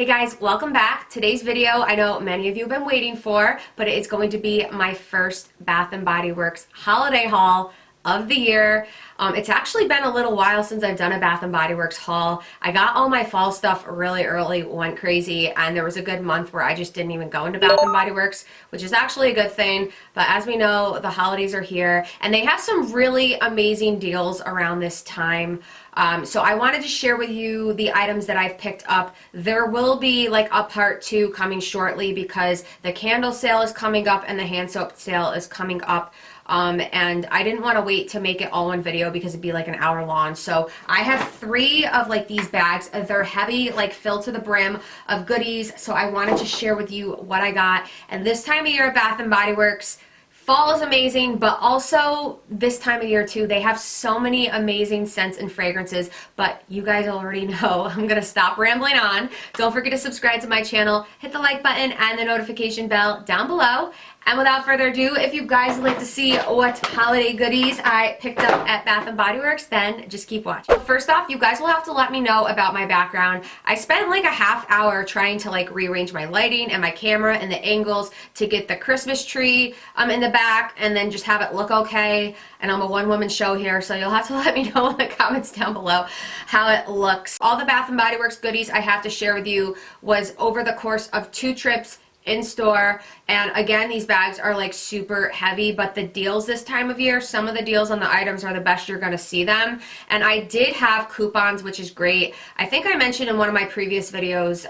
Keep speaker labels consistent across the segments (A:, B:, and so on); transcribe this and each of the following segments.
A: Hey guys, welcome back. Today's video, I know many of you have been waiting for, but it's going to be my first Bath & Body Works holiday haul of the year. It's actually been a little while since I've done a Bath & Body Works haul. I got all my fall stuff really early, went crazy, and there was a good month where I just didn't even go into Bath & Body Works, which is actually a good thing. But as we know, the holidays are here, and they have some really amazing deals around this time. So I wanted to share with you the items that I've picked up. There will be like a part 2 coming shortly because the candle sale is coming up and the hand soap sale is coming up. And I didn't want to wait to make it all one video because it'd be like an hour long. So I have 3 of like these bags. They're heavy, like filled to the brim of goodies. So I wanted to share with you what I got. And this time of year at Bath & Body Works, fall is amazing, but also this time of year too, they have so many amazing scents and fragrances, but you guys already know I'm going to stop rambling on. Don't forget to subscribe to my channel, hit the like button and the notification bell down below. And without further ado, if you guys would like to see what holiday goodies I picked up at Bath & Body Works, then just keep watching. First off, you guys will have to let me know about my background. I spent like a half hour trying to like rearrange my lighting and my camera and the angles to get the Christmas tree in the back and then just have it look okay. And I'm a one-woman show here, so you'll have to let me know in the comments down below how it looks. All the Bath & Body Works goodies I have to share with you was over the course of 2 trips in store. And again, these bags are like super heavy, but the deals this time of year, some of the deals on the items are the best you're going to see them. And I did have coupons, which is great. I think I mentioned in one of my previous videos,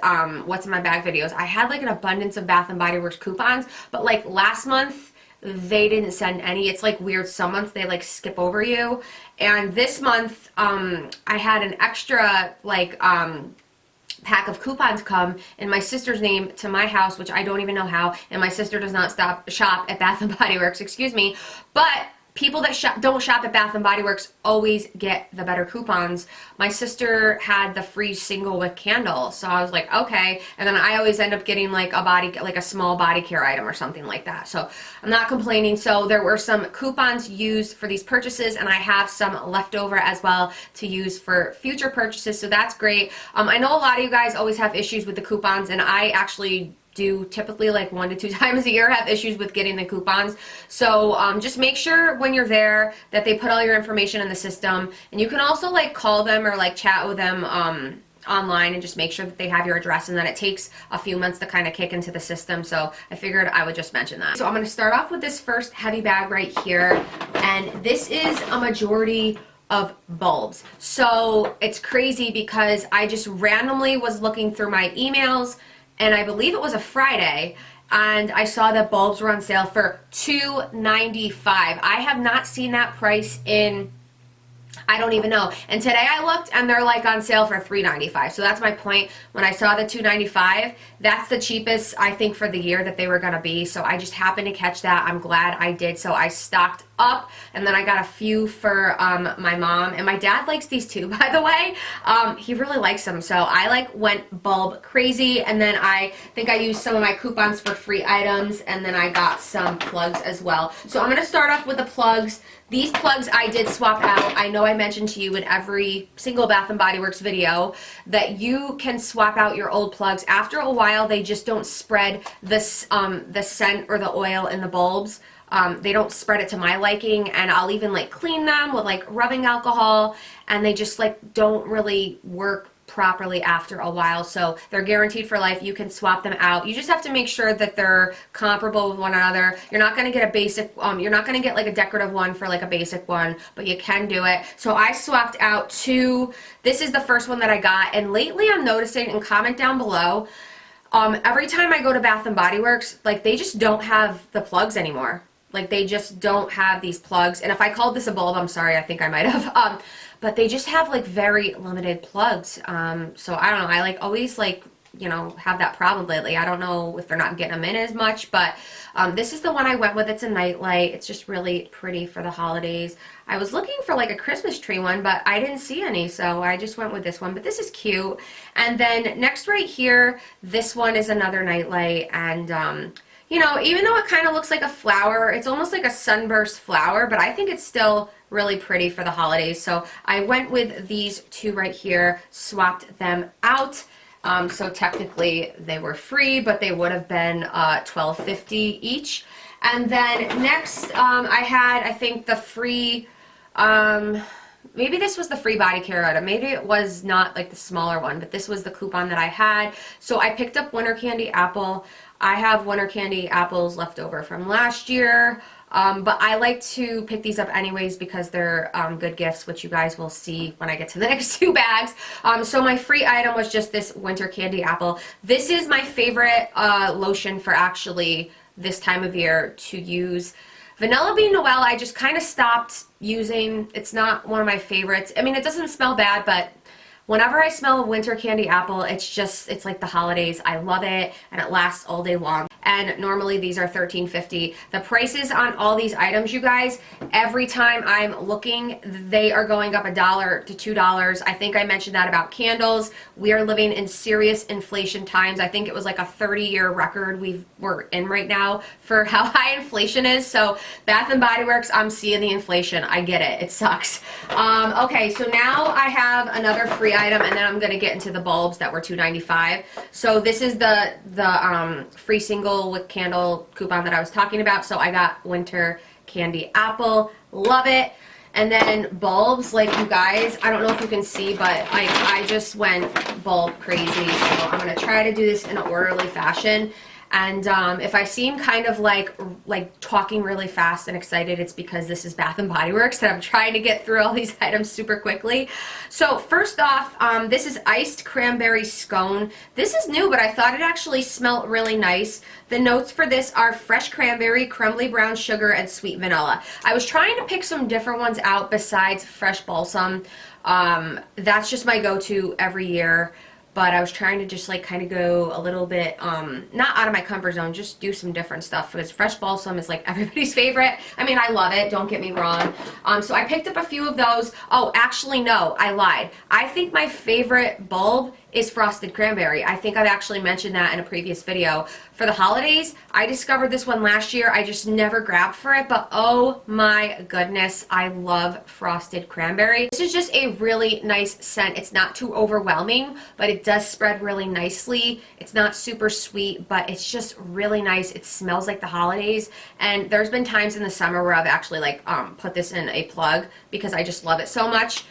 A: what's in my bag videos, I had like an abundance of Bath & Body Works coupons, but like last month they didn't send any. It's like weird, some months they like skip over you. And this month I had an extra like pack of coupons come in my sister's name to my house, which I don't even know how, and my sister does not shop at Bath & Body Works, excuse me, but people that don't shop at Bath & Body Works always get the better coupons. My sister had the free single wick candle, so I was like, okay, and then I always end up getting like a small body care item or something like that, so I'm not complaining. So there were some coupons used for these purchases, and I have some left over as well to use for future purchases, so that's great. I know a lot of you guys always have issues with the coupons, and I actually do typically like 1 to 2 times a year have issues with getting the coupons. So just make sure when you're there that they put all your information in the system, and you can also like call them or like chat with them online and just make sure that they have your address, and then it takes a few months to kind of kick into the system, so I figured I would just mention that. So I'm going to start off with this first heavy bag right here, and this is a majority of bulbs. So it's crazy because I just randomly was looking through my emails, and I believe it was a Friday, and I saw that bulbs were on sale for $2.95. I have not seen that price in, I don't even know. And today I looked and they're like on sale for $3.95. So that's my point. When I saw the $2.95, that's the cheapest I think for the year that they were going to be. So I just happened to catch that. I'm glad I did. So I stocked up, and then I got a few for my mom, and my dad likes these too, by the way. He really likes them, so I like went bulb crazy, and then I think I used some of my coupons for free items, and then I got some plugs as well. So I'm going to start off with the plugs. These plugs I did swap out. I know I mentioned to you in every single Bath & Body Works video that you can swap out your old plugs. After a while, they just don't spread this, the scent or the oil in the bulbs. They don't spread it to my liking, and I'll even like clean them with like rubbing alcohol, and they just like don't really work properly after a while. So they're guaranteed for life. You can swap them out. You just have to make sure that they're comparable with one another. You're not going to get a basic, you're not going to get like a decorative one for like a basic one, but you can do it. So I swapped out 2. This is the first one that I got, and lately I'm noticing, and comment down below, every time I go to Bath & Body Works, like they just don't have the plugs anymore. Like they just don't have these plugs. And if I called this a bulb, I'm sorry, I think I might have. But they just have like very limited plugs. So I don't know, I like always like, you know, have that problem lately. I don't know if they're not getting them in as much, but this is the one I went with. It's a nightlight. It's just really pretty for the holidays. I was looking for like a Christmas tree one, but I didn't see any, so I just went with this one. But this is cute. And then next right here, this one is another nightlight, and you know, even though it kind of looks like a flower, it's almost like a sunburst flower, but I think it's still really pretty for the holidays. So I went with these 2 right here, swapped them out. So technically they were free, but they would have been $12.50 each. And then next, I had, I think, the free, maybe this was the free body care item. Maybe it was not like the smaller one, but this was the coupon that I had. So I picked up Winter Candy Apple. I have Winter Candy Apples left over from last year. But I like to pick these up anyways because they're good gifts, which you guys will see when I get to the next two bags. So my free item was just this Winter Candy Apple. This is my favorite lotion for actually this time of year to use. Vanilla Bean Noel, I just kind of stopped using. It's not one of my favorites. I mean, it doesn't smell bad, but whenever I smell Winter Candy Apple, it's like the holidays. I love it, and it lasts all day long. And normally these are $13.50. The prices on all these items, you guys, every time I'm looking, they are going up $1 to $2. I think I mentioned that about candles. We are living in serious inflation times. I think it was like a 30-year record we're in right now for how high inflation is. So Bath and Body Works, I'm seeing the inflation. I get it. It sucks. Okay, so now I have another free item, and then I'm going to get into the bulbs that were $2.95. So this is the free single with candle coupon that I was talking about. So I got Winter Candy Apple. Love it. And then bulbs, like you guys, I don't know if you can see, but I just went bulb crazy. So I'm going to try to do this in an orderly fashion. And if I seem kind of like talking really fast and excited, it's because this is Bath and Body Works and I'm trying to get through all these items super quickly. So first off, this is iced cranberry scone. This is new, but I thought it actually smelled really nice. The notes for this are fresh cranberry, crumbly brown sugar, and sweet vanilla. I was trying to pick some different ones out besides fresh balsam. That's just my go-to every year. But I was trying to just like kind of go a little bit, not out of my comfort zone, just do some different stuff because fresh balsam is like everybody's favorite. I mean, I love it, don't get me wrong. So I picked up a few of those. Oh, actually, no, I lied. I think my favorite bulb is frosted cranberry. I think I've actually mentioned that in a previous video. For the holidays, I discovered this one last year. I just never grabbed for it, but oh my goodness, I love frosted cranberry. This is just a really nice scent. It's not too overwhelming, but it does spread really nicely. It's not super sweet, but it's just really nice. It smells like the holidays, and there's been times in the summer where I've actually like put this in a plug because I just love it so much.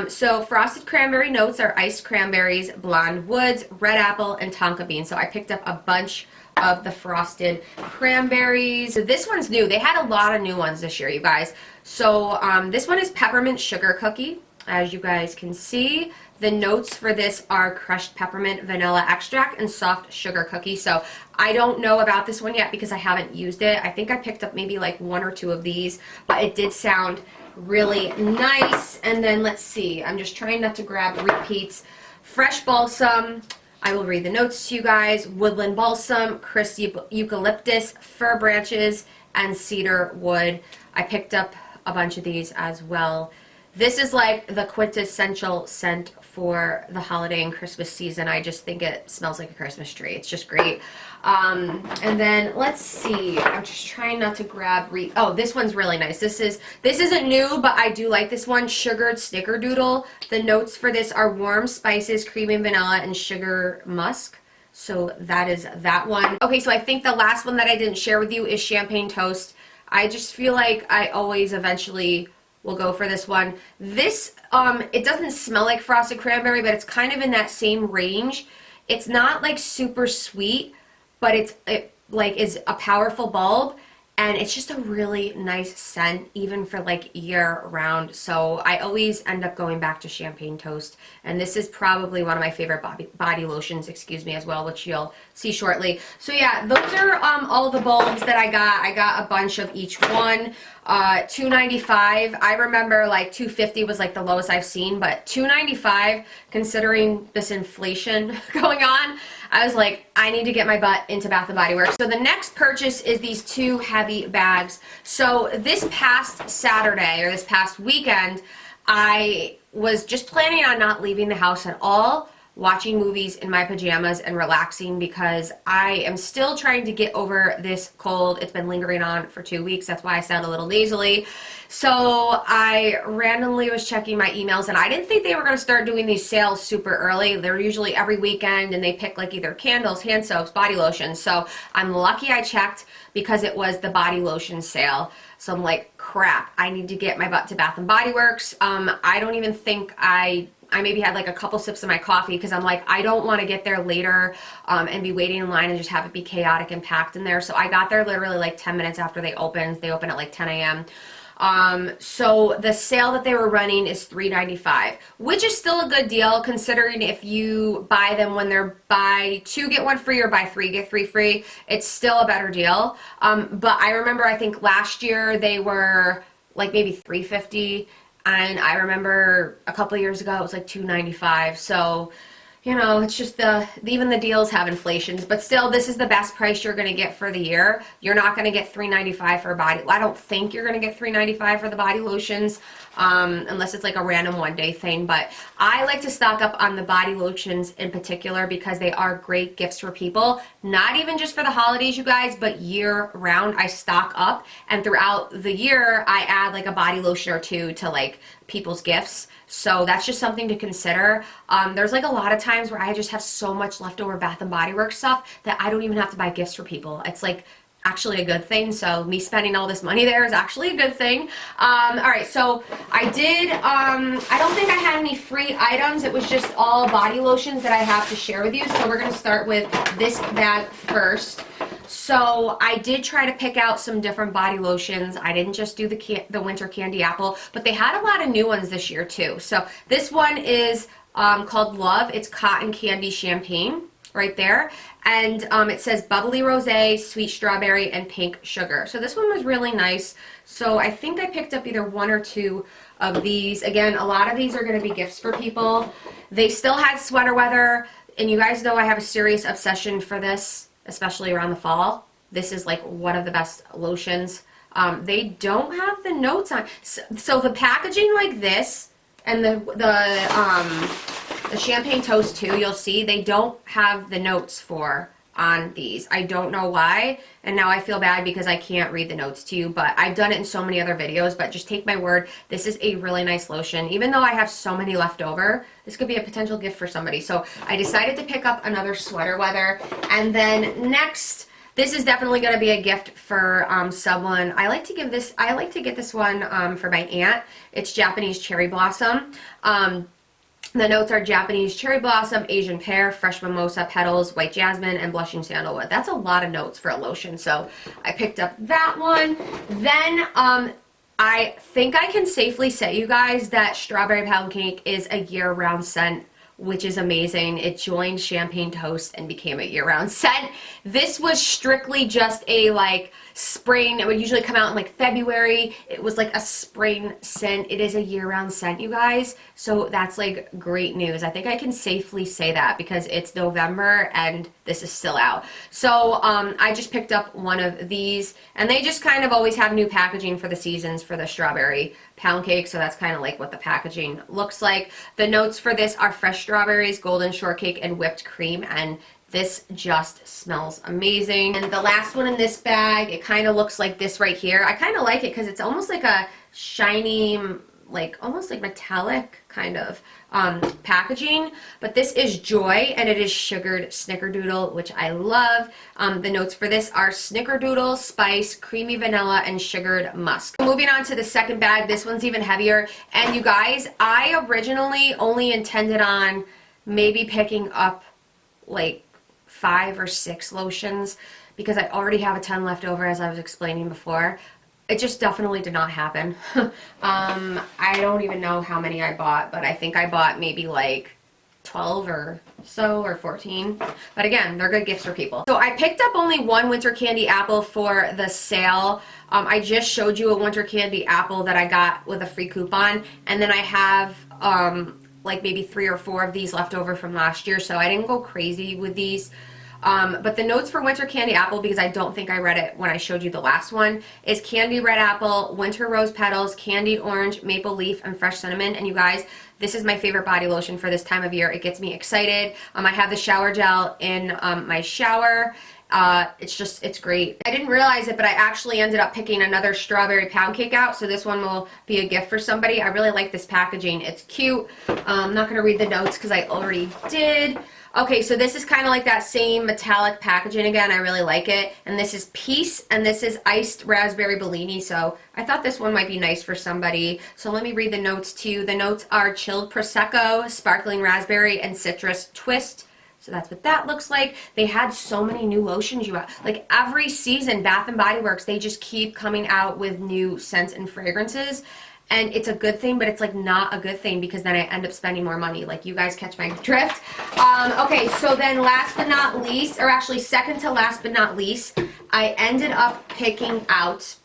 A: So frosted cranberry notes are iced cranberries, blonde woods, red apple, and tonka bean. So I picked up a bunch of the frosted cranberries. So this one's new. They had a lot of new ones this year, you guys. So this one is peppermint sugar cookie. As you guys can see, the notes for this are crushed peppermint, vanilla extract, and soft sugar cookie. So I don't know about this one yet because I haven't used it. I think I picked up maybe like one or two of these, but it did sound really nice. And then let's see, I'm just trying not to grab repeats. Fresh balsam, I will read the notes to you guys. Woodland balsam, crisp eucalyptus, fir branches, and cedar wood. I picked up a bunch of these as well. This is like the quintessential scent for the holiday and Christmas season. I just think it smells like a Christmas tree. It's just great. And then let's see. I'm just trying not to grab. Oh, this one's really nice. This isn't new, but I do like this one. Sugared Snickerdoodle. The notes for this are warm spices, cream and vanilla, and sugar musk. So that is that one. Okay, so I think the last one that I didn't share with you is champagne toast. I just feel like I always eventually will go for this one. This, it doesn't smell like frosted cranberry, but it's kind of in that same range. It's not like super sweet, but it like is a powerful bulb, and it's just a really nice scent even for like year round. So I always end up going back to champagne toast, and this is probably one of my favorite body lotions, excuse me, as well, which you'll see shortly. So yeah, those are all the bulbs that I got. I got a bunch of each one. $2.95. I remember like $2.50 was like the lowest I've seen, but $2.95, considering this inflation going on, I was like, I need to get my butt into Bath & Body Works. So the next purchase is these two heavy bags. So this past Saturday, or this past weekend, I was just planning on not leaving the house at all, watching movies in my pajamas and relaxing because I am still trying to get over this cold. It's been lingering on for 2 weeks. That's why I sound a little nasally. So I randomly was checking my emails, and I didn't think they were going to start doing these sales super early. They're usually every weekend, and they pick like either candles, hand soaps, body lotions. So I'm lucky I checked because it was the body lotion sale. So I'm like, crap, I need to get my butt to Bath and Body Works. I don't even think I maybe had like a couple sips of my coffee because I'm like, I don't want to get there later and be waiting in line and just have it be chaotic and packed in there. So I got there literally like 10 minutes after they opened. They open at like 10 a.m. So the sale that they were running is $3.95, which is still a good deal considering if you buy them when they're buy 2 get 1 free or buy 3 get 3 free, it's still a better deal. But I remember I think last year they were like maybe $3.50, and I remember a couple of years ago it was like $2.95. So you know, it's just even the deals have inflations, but still, this is the best price you're going to get for the year. You're not going to get $3.95 for a body. I don't think you're going to get $3.95 for the body lotions, unless it's like a random one-day thing. But I like to stock up on the body lotions in particular because they are great gifts for people. Not even just for the holidays, you guys, but year-round. I stock up, and throughout the year, I add like a body lotion or two to like people's gifts. So that's just something to consider. There's like a lot of times where I just have so much leftover Bath and Body Works stuff that I don't even have to buy gifts for people. It's like actually a good thing. So me spending all this money there is actually a good thing. All right, so I did, I don't think I had any free items. It was just all body lotions that I have to share with you. So we're going to start with this bag first. So I did try to pick out some different body lotions. I didn't just do the winter candy apple, but they had a lot of new ones this year too. So this one is called Love. It's cotton candy champagne right there. And it says bubbly rosé, sweet strawberry, and pink sugar. So this one was really nice. So I think I picked up either 1 or 2 of these. Again, a lot of these are going to be gifts for people. They still had sweater weather, and you guys know I have a serious obsession for this, especially around the fall. This is like one of the best lotions. They don't have the notes on. So the packaging like this, and the champagne toast too, you'll see they don't have the notes for on these. I don't know why, and now I feel bad because I can't read the notes to you, but I've done it in so many other videos. But just take my word, this is a really nice lotion. Even though I have so many left over, this could be a potential gift for somebody. So I decided to pick up another sweater weather. And then next, this is definitely going to be a gift for someone. I like to get this one for my aunt. It's Japanese cherry blossom. The notes are Japanese cherry blossom, Asian pear, fresh mimosa petals, white jasmine, and blushing sandalwood. That's a lot of notes for a lotion, so I picked up that one. Then I think I can safely say, you guys, that strawberry pound cake is a year-round scent, which is amazing. It joined champagne toast and became a year-round scent. This was strictly just a like spring. It would usually come out in like February. It was like a spring scent. It is a year-round scent, you guys. So that's like great news. I think I can safely say that because it's November and this is still out. So I just picked up one of these, and they just kind of always have new packaging for the seasons for the strawberry pound cake. So that's kind of like what the packaging looks like. The notes for this are fresh strawberries, golden shortcake, and whipped cream, and this just smells amazing. And the last one in this bag, it kind of looks like this right here. I kind of like it because it's almost like a shiny, like almost like metallic kind of packaging. But this is Joy, and it is sugared Snickerdoodle, which I love. The notes for this are Snickerdoodle, spice, creamy vanilla, and sugared musk. Moving on to the second bag, this one's even heavier. And you guys, I originally only intended on maybe picking up like 5 or 6 lotions because I already have a ton left over, as I was explaining before. It just definitely did not happen. I don't even know how many I bought, but I think I bought maybe like 12 or so, or 14. But again, they're good gifts for people. So I picked up only one winter candy apple for the sale. I just showed you a winter candy apple that I got with a free coupon, and then I have like maybe 3 or 4 of these left over from last year, so I didn't go crazy with these. But the notes for winter candy apple, because I don't think I read it when I showed you the last one, is candy red apple, winter rose petals, candied orange, maple leaf, and fresh cinnamon. And you guys, this is my favorite body lotion for this time of year. It gets me excited. I have the shower gel in my shower. It's great. I didn't realize it, but I actually ended up picking another strawberry pound cake out, so this one will be a gift for somebody. I really like this packaging. It's cute. I'm not going to read the notes because I already did. Okay, so this is kind of like that same metallic packaging again. I really like it. And this is Peace, and this is iced raspberry Bellini, so I thought this one might be nice for somebody. So let me read the notes to you. The notes are chilled Prosecco, sparkling raspberry, and citrus twist. So that's what that looks like. They had so many new lotions, like every season, Bath & Body Works, they just keep coming out with new scents and fragrances. And it's a good thing, but it's like not a good thing because then I end up spending more money. Like, you guys catch my drift. Okay, so then last but not least, or actually second to last but not least, I ended up picking out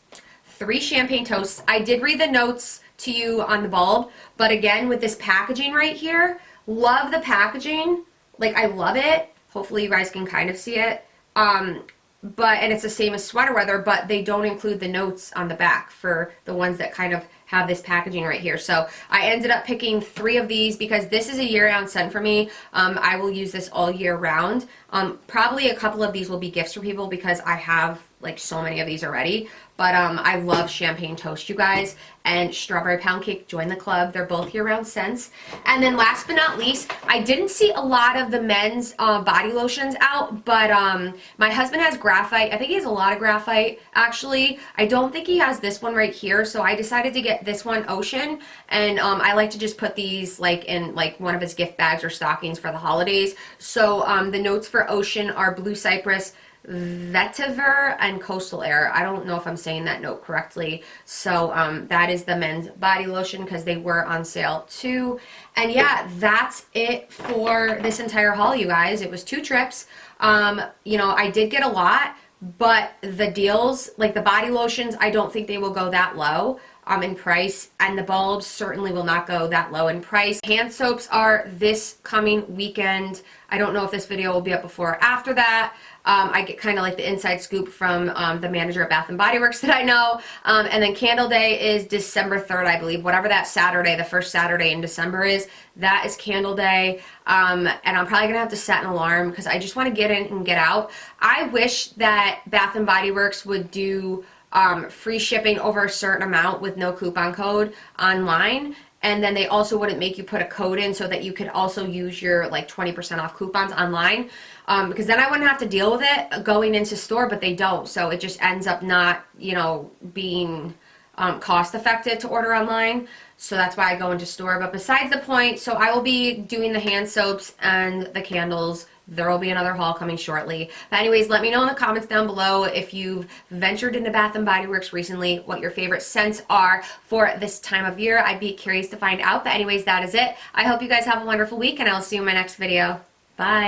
A: 3 champagne toasts. I did read the notes to you on the bulb, but again, with this packaging right here, love the packaging. Like, I love it. Hopefully you guys can kind of see it. And it's the same as Sweater Weather, but they don't include the notes on the back for the ones that kind of have this packaging right here. So I ended up picking 3 of these because this is a year-round scent for me. I will use this all year round. Probably a couple of these will be gifts for people because I have like so many of these already. But I love champagne toast, you guys, and strawberry pound cake. Join the club. They're both year-round scents. And then last but not least, I didn't see a lot of the men's body lotions out, but my husband has graphite. I think he has a lot of graphite, actually. I don't think he has this one right here, so I decided to get this one, Ocean, and I like to just put these like in like one of his gift bags or stockings for the holidays. So the notes for Ocean are blue cypress, vetiver, and coastal air. I don't know if I'm saying that note correctly. So that is the men's body lotion because they were on sale too. And yeah, that's it for this entire haul, you guys. It was 2 trips. You know, I did get a lot, but the deals, like the body lotions, I don't think they will go that low in price, and the bulbs certainly will not go that low in price. Hand soaps are this coming weekend. I don't know if this video will be up before or after that. I get kind of like the inside scoop from the manager at Bath & Body Works that I know. And then Candle Day is December 3rd, I believe. Whatever that Saturday, the first Saturday in December is, that is Candle Day. And I'm probably going to have to set an alarm because I just want to get in and get out. I wish that Bath & Body Works would do free shipping over a certain amount with no coupon code online. And then they also wouldn't make you put a code in so that you could also use your like 20% off coupons online. Because then I wouldn't have to deal with it going into store, but they don't. So it just ends up not, you know, being cost effective to order online. So that's why I go into store. But besides the point, so I will be doing the hand soaps and the candles. There will be another haul coming shortly. But anyways, let me know in the comments down below if you've ventured into Bath & Body Works recently, what your favorite scents are for this time of year. I'd be curious to find out. But anyways, that is it. I hope you guys have a wonderful week, and I'll see you in my next video. Bye.